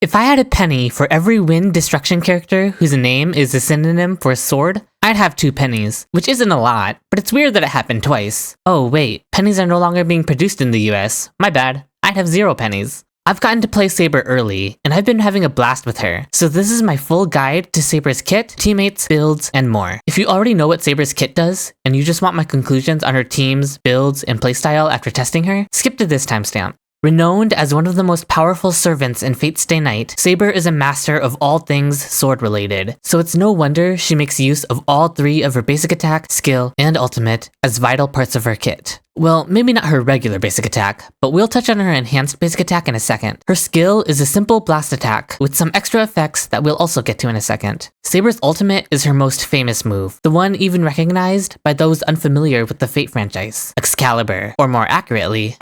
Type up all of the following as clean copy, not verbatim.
If I had a penny for every wind destruction character whose name is a synonym for sword, I'd have 2 pennies, which isn't a lot, but it's weird that it happened twice. Oh wait, pennies are no longer being produced in the US. My bad. I'd have 0 pennies. I've gotten to play Saber early, and I've been having a blast with her, so this is my full guide to Saber's kit, teammates, builds, and more. If you already know what Saber's kit does, and you just want my conclusions on her teams, builds, and playstyle after testing her, skip to this timestamp. Renowned as one of the most powerful servants in Fate's Stay Night, Saber is a master of all things sword-related, so it's no wonder she makes use of all 3 of her basic attack, skill, and ultimate as vital parts of her kit. Well, maybe not her regular basic attack, but we'll touch on her enhanced basic attack in a second. Her skill is a simple blast attack, with some extra effects that we'll also get to in a second. Saber's ultimate is her most famous move, the one even recognized by those unfamiliar with the Fate franchise, Excalibur, or more accurately,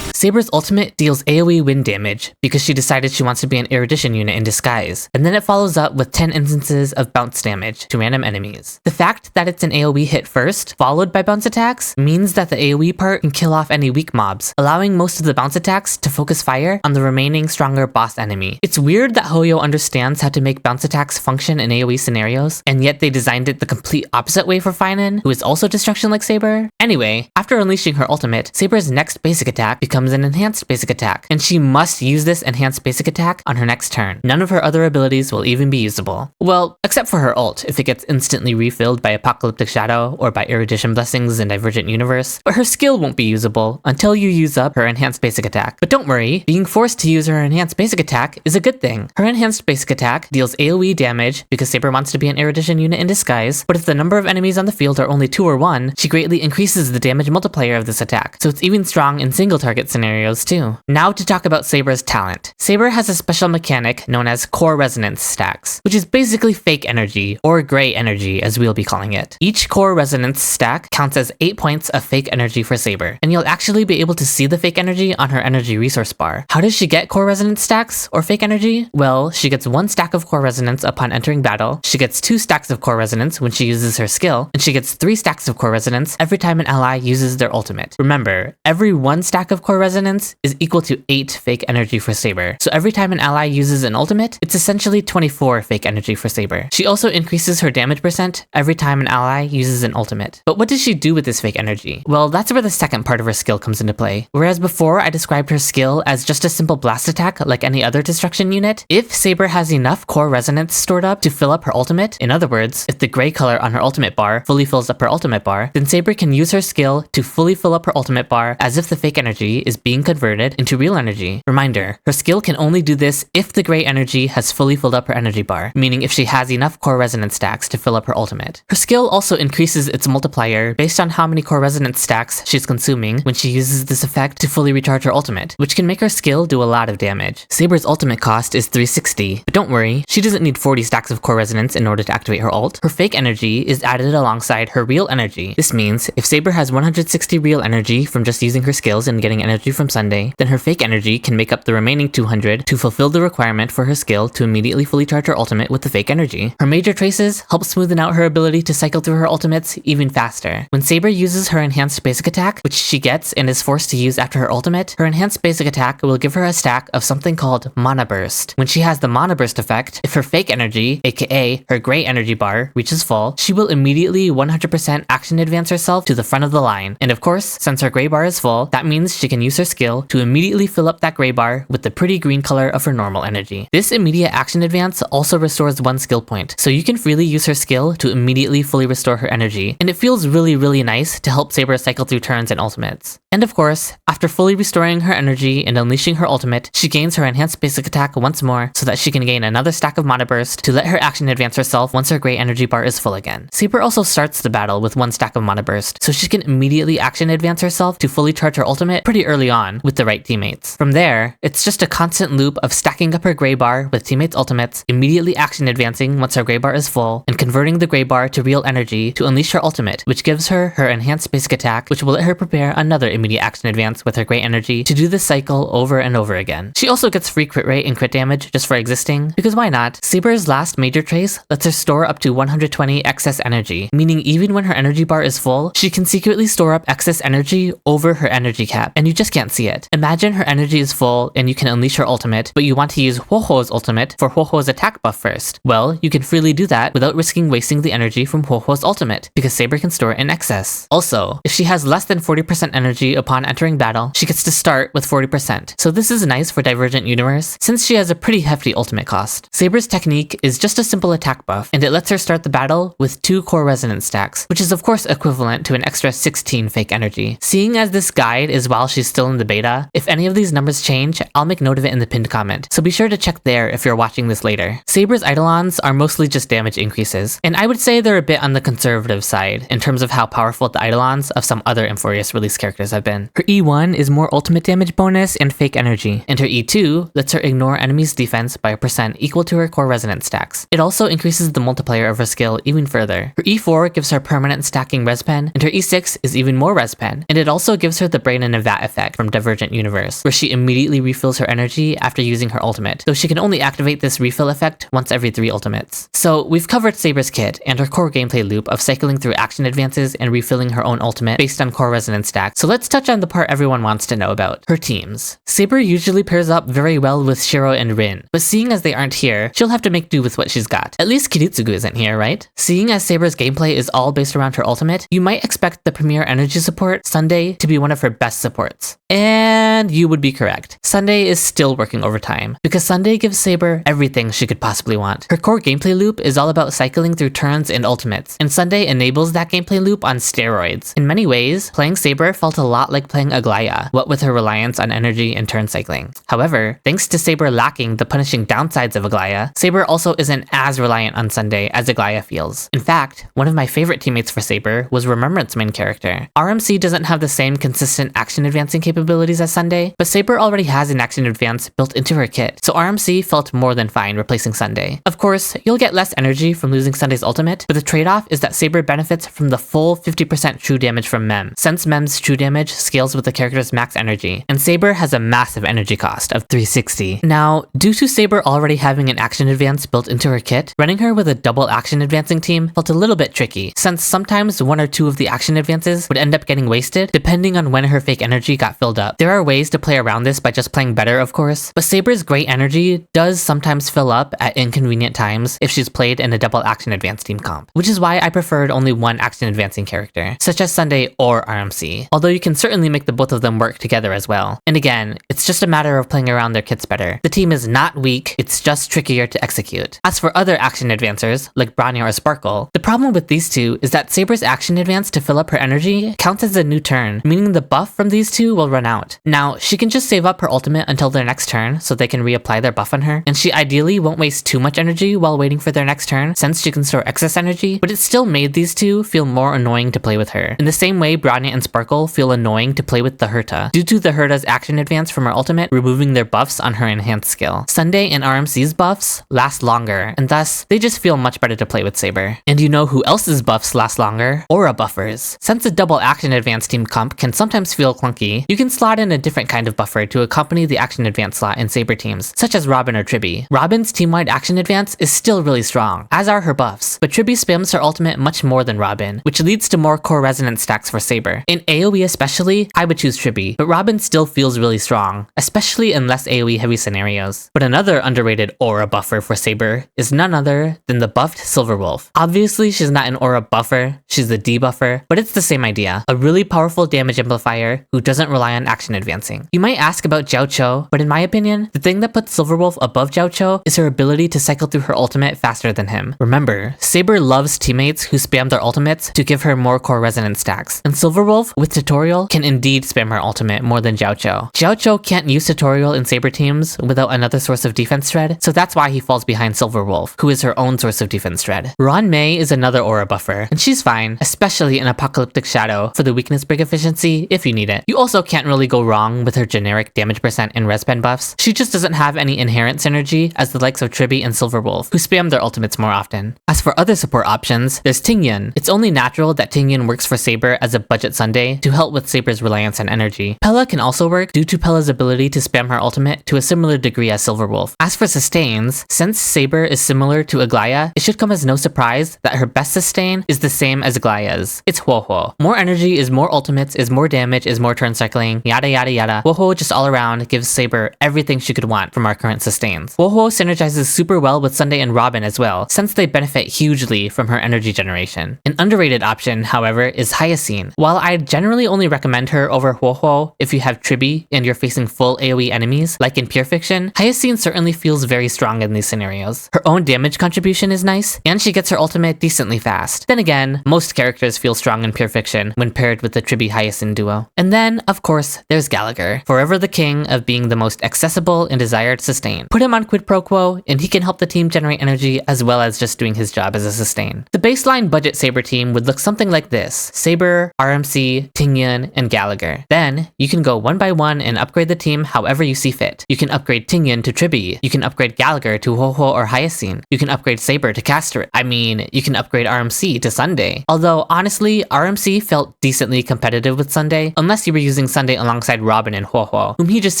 Saber's ultimate deals AoE wind damage because she decided she wants to be an erudition unit in disguise, and then it follows up with 10 instances of bounce damage to random enemies. The fact that it's an AoE hit first, followed by bounce attacks, means that the AoE part can kill off any weak mobs, allowing most of the bounce attacks to focus fire on the remaining stronger boss enemy. It's weird that Hoyo understands how to make bounce attacks function in AoE scenarios, and yet they designed it the complete opposite way for Finan, who is also destruction like Saber. Anyway, after unleashing her ultimate, Saber's next basic attack becomes an enhanced basic attack, and she must use this enhanced basic attack on her next turn. None of her other abilities will even be usable. Well, except for her ult, if it gets instantly refilled by Apocalyptic Shadow or by Erudition Blessings in Divergent Universe, but her skill won't be usable until you use up her enhanced basic attack. But don't worry, being forced to use her enhanced basic attack is a good thing. Her enhanced basic attack deals AoE damage because Saber wants to be an Erudition unit in disguise, but if the number of enemies on the field are only 2 or 1, she greatly increases the damage multiplier of this attack, so it's even strong in single target scenarios too. Now to talk about Saber's talent. Saber has a special mechanic known as core resonance stacks, which is basically fake energy, or gray energy as we'll be calling it. Each core resonance stack counts as 8 points of fake energy for Saber, and you'll actually be able to see the fake energy on her energy resource bar. How does she get core resonance stacks, or fake energy? Well, she gets 1 stack of core resonance upon entering battle, she gets 2 stacks of core resonance when she uses her skill, and she gets 3 stacks of core resonance every time an ally uses their ultimate. Remember, every 1 stack of core resonance is equal to 8 fake energy for Saber. So every time an ally uses an ultimate, it's essentially 24 fake energy for Saber. She also increases her damage percent every time an ally uses an ultimate. But what does she do with this fake energy? Well, that's where the second part of her skill comes into play. Whereas before I described her skill as just a simple blast attack like any other destruction unit, if Saber has enough core resonance stored up to fill up her ultimate, in other words, if the gray color on her ultimate bar fully fills up her ultimate bar, then Saber can use her skill to fully fill up her ultimate bar as if the fake energy is being converted into real energy. Reminder, her skill can only do this if the gray energy has fully filled up her energy bar, meaning if she has enough core resonance stacks to fill up her ultimate. Her skill also increases its multiplier based on how many core resonance stacks she's consuming when she uses this effect to fully recharge her ultimate, which can make her skill do a lot of damage. Saber's ultimate cost is 360, but don't worry, she doesn't need 40 stacks of core resonance in order to activate her ult. Her fake energy is added alongside her real energy. This means if Saber has 160 real energy from just using her skills and getting energy from Sunday, then her fake energy can make up the remaining 200 to fulfill the requirement for her skill to immediately fully charge her ultimate with the fake energy. Her major traces help smoothen out her ability to cycle through her ultimates even faster. When Saber uses her enhanced basic attack, which she gets and is forced to use after her ultimate, her enhanced basic attack will give her a stack of something called Mana Burst. When she has the Mana Burst effect, if her fake energy, aka her gray energy bar, reaches full, she will immediately 100% action advance herself to the front of the line. And of course, since her gray bar is full, that means she can use her skill to immediately fill up that gray bar with the pretty green color of her normal energy. This immediate action advance also restores 1 skill point, so you can freely use her skill to immediately fully restore her energy, and it feels really nice to help Saber cycle through turns and ultimates. And of course, after fully restoring her energy and unleashing her ultimate, she gains her enhanced basic attack once more so that she can gain another stack of Mana Burst to let her action advance herself once her gray energy bar is full again. Saber also starts the battle with 1 stack of Mana Burst, so she can immediately action advance herself to fully charge her ultimate pretty early on with the right teammates. From there, it's just a constant loop of stacking up her gray bar with teammates' ultimates, immediately action advancing once her gray bar is full, and converting the gray bar to real energy to unleash her ultimate, which gives her her enhanced basic attack, which will let her prepare another immediate action advance with her gray energy to do this cycle over and over again. She also gets free crit rate and crit damage just for existing, because why not? Saber's last major trace lets her store up to 120 excess energy, meaning even when her energy bar is full, she can secretly store up excess energy over her energy cap, and you just can't see it. Imagine her energy is full and you can unleash her ultimate, but you want to use Huohuo's ultimate for Huohuo's attack buff first. Well, you can freely do that without risking wasting the energy from Huohuo's ultimate, because Saber can store it in excess. Also, if she has less than 40% energy upon entering battle, she gets to start with 40%. So this is nice for Divergent Universe, since she has a pretty hefty ultimate cost. Saber's technique is just a simple attack buff, and it lets her start the battle with 2 core resonance stacks, which is of course equivalent to an extra 16 fake energy. Seeing as this guide is while she's still in the beta, if any of these numbers change, I'll make note of it in the pinned comment, so be sure to check there if you're watching this later. Saber's Eidolons are mostly just damage increases, and I would say they're a bit on the conservative side in terms of how powerful the Eidolons of some other Infurious release characters have been. Her E1 is more ultimate damage bonus and fake energy, and her E2 lets her ignore enemies' defense by a percent equal to her core resonance stacks. It also increases the multiplier of her skill even further. Her E4 gives her permanent stacking respen, and her E6 is even more respen, and it also gives her the Brain in a Vat effect from Divergent Universe, where she immediately refills her energy after using her ultimate, though she can only activate this refill effect once every 3 ultimates. So we've covered Saber's kit and her core gameplay loop of cycling through action advances and refilling her own ultimate based on core resonance stacks, so let's touch on the part everyone wants to know about, her teams. Saber usually pairs up very well with Shiro and Rin, but seeing as they aren't here, she'll have to make do with what she's got. At least Kiritsugu isn't here, right? Seeing as Saber's gameplay is all based around her ultimate, you might expect the premier energy support, Sunday, to be one of her best supports. And you would be correct. Sunday is still working overtime, because Sunday gives Saber everything she could possibly want. Her core gameplay loop is all about cycling through turns and ultimates, and Sunday enables that gameplay loop on steroids. In many ways, playing Saber felt a lot like playing Aglaya, what with her reliance on energy and turn cycling. However, thanks to Saber lacking the punishing downsides of Aglaya, Saber also isn't as reliant on Sunday as Aglaya feels. In fact, one of my favorite teammates for Saber was Remembrance main character. RMC doesn't have the same consistent action advancing capabilities as Sunday, but Saber already has an action advance built into her kit, so RMC felt more than fine replacing Sunday. Of course, you'll get less energy from losing Sunday's ultimate, but the trade-off is that Saber benefits from the full 50% true damage from Mem, since Mem's true damage scales with the character's max energy, and Saber has a massive energy cost of 360. Now, due to Saber already having an action advance built into her kit, running her with a double action advancing team felt a little bit tricky, since sometimes 1 or 2 of the action advances would end up getting wasted depending on when her fake energy got filled up. There are ways to play around this by just playing better, of course, but Saber's great energy does sometimes fill up at inconvenient times if she's played in a double action advance team comp, which is why I preferred only one action advancing character, such as Sunday or RMC, although you can certainly make the both of them work together as well. And again, it's just a matter of playing around their kits better. The team is not weak, it's just trickier to execute. As for other action advancers, like Bronya or Sparkle, the problem with these two is that Saber's action advance to fill up her energy counts as a new turn, meaning the buff from these two will run out. Now, she can just save up her ultimate until their next turn so they can reapply their buff on her, and she ideally won't waste too much energy while waiting for their next turn since she can store excess energy, but it still made these two feel more annoying to play with her. In the same way Bronya and Sparkle feel annoying to play with the Herta, due to the Herta's action advance from her ultimate removing their buffs on her enhanced skill. Sunday and RMC's buffs last longer, and thus they just feel much better to play with Saber. And you know who else's buffs last longer? Aura buffers. Since a double action advance team comp can sometimes feel clunky, you can slot in a different kind of buffer to accompany the action advance slot in Saber teams, such as Robin or Tribby. Robin's team-wide action advance is still really strong, as are her buffs, but Tribby spams her ultimate much more than Robin, which leads to more core resonance stacks for Saber. In AoE especially, I would choose Tribby, but Robin still feels really strong, especially in less AoE heavy scenarios. But another underrated aura buffer for Saber is none other than the buffed Silverwolf. Obviously, she's not an aura buffer, she's a debuffer, but it's the same idea. A really powerful damage amplifier who doesn't rely on action advancing. You might ask about Jiao Cho, but in my opinion, the thing that puts Silverwolf above Jiao Cho is her ability to cycle through her ultimate faster than him. Remember, Saber loves teammates who spam their ultimates to give her more core resonance stacks, and Silverwolf, with tutorial, can indeed spam her ultimate more than Jiao Cho. Jiao Cho can't use tutorial in Saber teams without another source of defense thread, so that's why he falls behind Silverwolf, who is her own source of defense thread. Ron Mei is another aura buffer, and she's fine, especially in Apocalyptic Shadow for the weakness break efficiency if you need it. You also can't really go wrong with her generic damage percent and respen buffs. She just doesn't have any inherent synergy as the likes of Tribby and Silverwolf, who spam their ultimates more often. As for other support options, there's Tingyun. It's only natural that Tingyun works for Saber as a budget Sunday to help with Saber's reliance on energy. Pella can also work due to Pella's ability to spam her ultimate to a similar degree as Silverwolf. As for sustains, since Saber is similar to Aglaya, it should come as no surprise that her best sustain is the same as Aglaya's. It's Huohuo. More energy is more ultimates, is more damage, is more turn cycling, yada yada yada, Woho just all around gives Saber everything she could want from our current sustains. Woho synergizes super well with Sunday and Robin as well, since they benefit hugely from her energy generation. An underrated option, however, is Hyacinth. While I generally only recommend her over Woho if you have Tribi and you're facing full AoE enemies, like in Pure Fiction, Hyacinth certainly feels very strong in these scenarios. Her own damage contribution is nice, and she gets her ultimate decently fast. Then again, most characters feel strong in Pure Fiction when paired with the Tribi-Hyacinth duo. And then, of course, there's Gallagher, forever the king of being the most accessible and desired sustain. Put him on Quid Pro Quo, and he can help the team generate energy as well as just doing his job as a sustain. The baseline budget Saber team would look something like this: Saber, RMC, Tingyun, and Gallagher. Then, you can go one by one and upgrade the team however you see fit. You can upgrade Tingyun to Tribi. You can upgrade Gallagher to Woho or Hyacinth. You can upgrade Saber to Caster. I mean, you can upgrade RMC to Sunday. Although, honestly, RMC felt decently competitive with Sunday, unless you were using Sunday alongside Robin and Woho, whom he just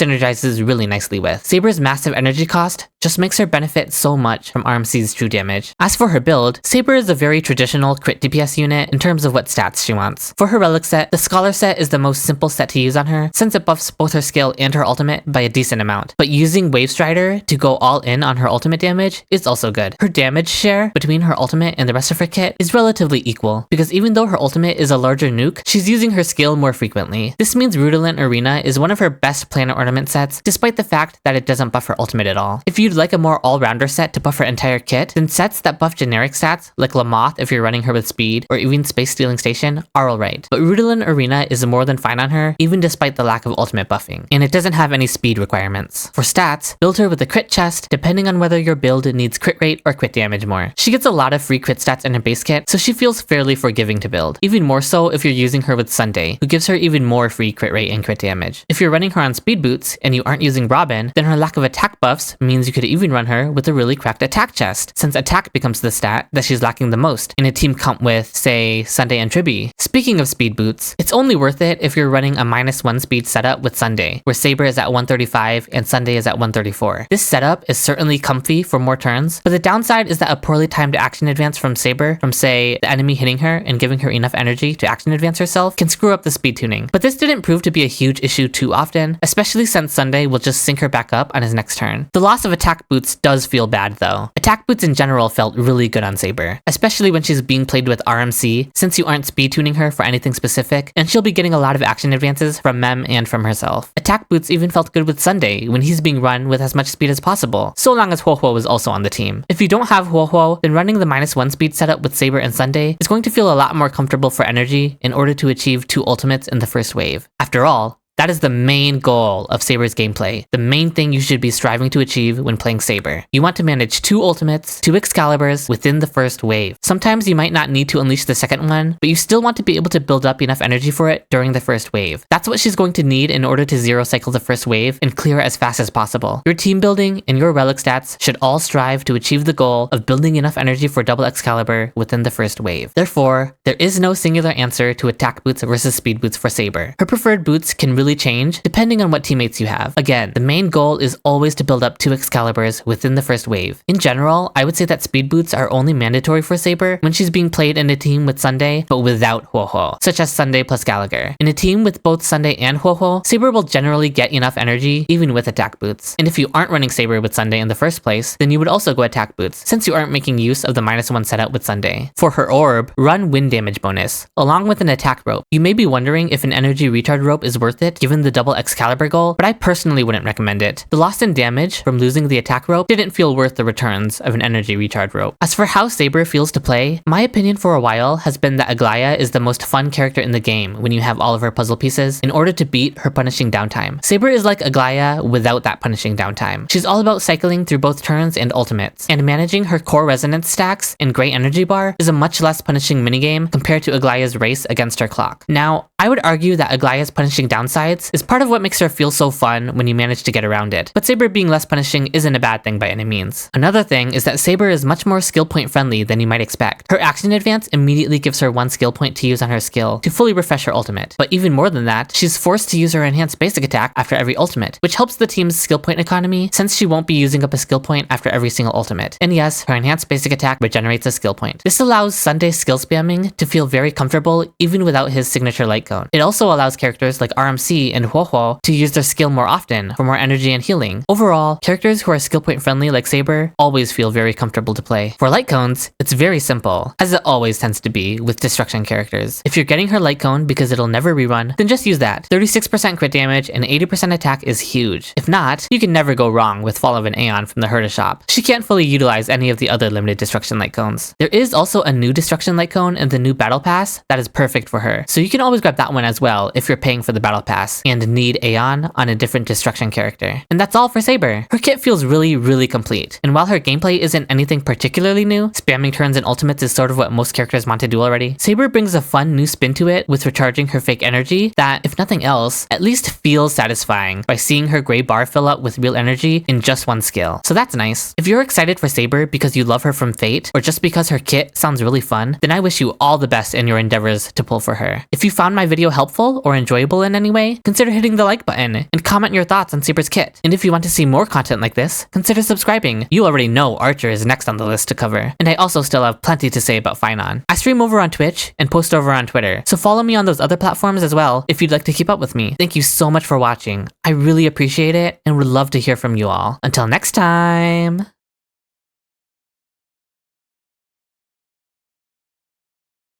synergizes really nicely with. Saber's massive energy cost just makes her benefit so much from RMC's true damage. As for her build, Saber is a very traditional crit DPS unit in terms of what stats she wants. For her relic set, the Scholar set is the most simple set to use on her, since it buffs both her skill and her ultimate by a decent amount. But using Wave Strider to go all in on her ultimate damage is also good. Her damage share between her ultimate and the rest of her kit is relatively equal, because even though her ultimate is a larger nuke, she's using her skill more frequently. This means Rudolent Arena is one of her best planet ornament sets, despite the fact that it doesn't buff her ultimate at all. If you'd like a more all-rounder set to buff her entire kit, then sets that buff generic stats, like Lamoth if you're running her with speed, or even Space Stealing Station, are alright. But Rudolent Arena is more than fine on her, even despite the lack of ultimate buffing, and it doesn't have any speed requirements. For stats, build her with a crit chest, depending on whether your build needs crit rate or crit damage more. She gets a lot of free crit stats in her base kit, so she feels fairly forgiving to build. Even more so if you're using her with Sunday, who gives her even more free crit rate and crit damage. If you're running her on speed boots, and you aren't using Robin, then her lack of attack buffs means you could even run her with a really cracked attack chest, since attack becomes the stat that she's lacking the most in a team comp with, say, Sunday and Tribi. Speaking of speed boots, it's only worth it if you're running a -1 speed setup with Sunday, where Saber is at 135 and Sunday is at 134. This setup is certainly comfy for more turns, but the downside is that a poorly timed action advance from Saber, from say, the enemy hitting her and giving her enough energy to action advance herself, can screw up the speed tuning. But this didn't prove to be a huge issue too often, especially since Sunday will just sync her back up on his next turn. The loss of attack boots does feel bad though. Attack boots in general felt really good on Saber, especially when she's being played with RMC, since you aren't speed tuning her for anything specific, and she'll be getting a lot of action advances from Mem and from herself. Attack boots even felt good with Sunday when he's being run with as much speed as possible, so long as Woho was also on the team. If you don't have Woho, then running the -1 speed setup with Saber and Sunday is going to feel a lot more comfortable for energy in order to achieve 2 ultimates in the first wave. After all, that is the main goal of Saber's gameplay, the main thing you should be striving to achieve when playing Saber. You want to manage 2 ultimates, 2 Excaliburs within the first wave. Sometimes you might not need to unleash the second one, but you still want to be able to build up enough energy for it during the first wave. That's what she's going to need in order to zero cycle the first wave and clear as fast as possible. Your team building and your relic stats should all strive to achieve the goal of building enough energy for double Excalibur within the first wave. Therefore, there is no singular answer to attack boots versus speed boots for Saber. Her preferred boots can really change depending on what teammates you have. Again, the main goal is always to build up 2 Excaliburs within the first wave. In general, I would say that speed boots are only mandatory for Saber when she's being played in a team with Sunday but without Woho, such as Sunday plus Gallagher. In a team with both Sunday and Woho, Saber will generally get enough energy even with attack boots. And if you aren't running Saber with Sunday in the first place, then you would also go attack boots, since you aren't making use of the -1 setup with Sunday. For her orb, run wind damage bonus, along with an attack rope. You may be wondering if an energy retard rope is worth it given the double Excalibur goal, but I personally wouldn't recommend it. The loss in damage from losing the attack rope didn't feel worth the returns of an energy recharge rope. As for how Saber feels to play, my opinion for a while has been that Aglaya is the most fun character in the game when you have all of her puzzle pieces in order to beat her punishing downtime. Saber is like Aglaya without that punishing downtime. She's all about cycling through both turns and ultimates, and managing her core resonance stacks and great energy bar is a much less punishing minigame compared to Aglaya's race against her clock. Now, I would argue that Aglaya's punishing downsides is part of what makes her feel so fun when you manage to get around it, but Saber being less punishing isn't a bad thing by any means. Another thing is that Saber is much more skill point friendly than you might expect. Her action advance immediately gives her 1 skill point to use on her skill to fully refresh her ultimate, but even more than that, she's forced to use her enhanced basic attack after every ultimate, which helps the team's skill point economy since she won't be using up a skill point after every single ultimate. And yes, her enhanced basic attack regenerates a skill point. This allows Sunday's skill spamming to feel very comfortable even without his signature like light cone. It also allows characters like RMC and Huohuo to use their skill more often for more energy and healing. Overall, characters who are skill point friendly like Saber always feel very comfortable to play. For light cones, it's very simple, as it always tends to be with destruction characters. If you're getting her light cone because it'll never rerun, then just use that. 36% crit damage and 80% attack is huge. If not, you can never go wrong with Fall of an Aeon from the Herta shop. She can't fully utilize any of the other limited destruction light cones. There is also a new destruction light cone in the new battle pass that is perfect for her, so you can always grab that one as well if you're paying for the battle pass and need Aeon on a different destruction character. And that's all for Saber. Her kit feels really complete, and while her gameplay isn't anything particularly new, spamming turns and ultimates is sort of what most characters want to do already, Saber brings a fun new spin to it with recharging her fake energy that, if nothing else, at least feels satisfying by seeing her gray bar fill up with real energy in just one skill. So that's nice. If you're excited for Saber because you love her from Fate, or just because her kit sounds really fun, then I wish you all the best in your endeavors to pull for her. If you found my video helpful or enjoyable in any way, consider hitting the like button and comment your thoughts on Saber's kit. And if you want to see more content like this, consider subscribing. You already know Archer is next on the list to cover, and I also still have plenty to say about Finon. I stream over on Twitch and post over on Twitter, so follow me on those other platforms as well if you'd like to keep up with me. Thank you so much for watching. I really appreciate it and would love to hear from you all. Until next time!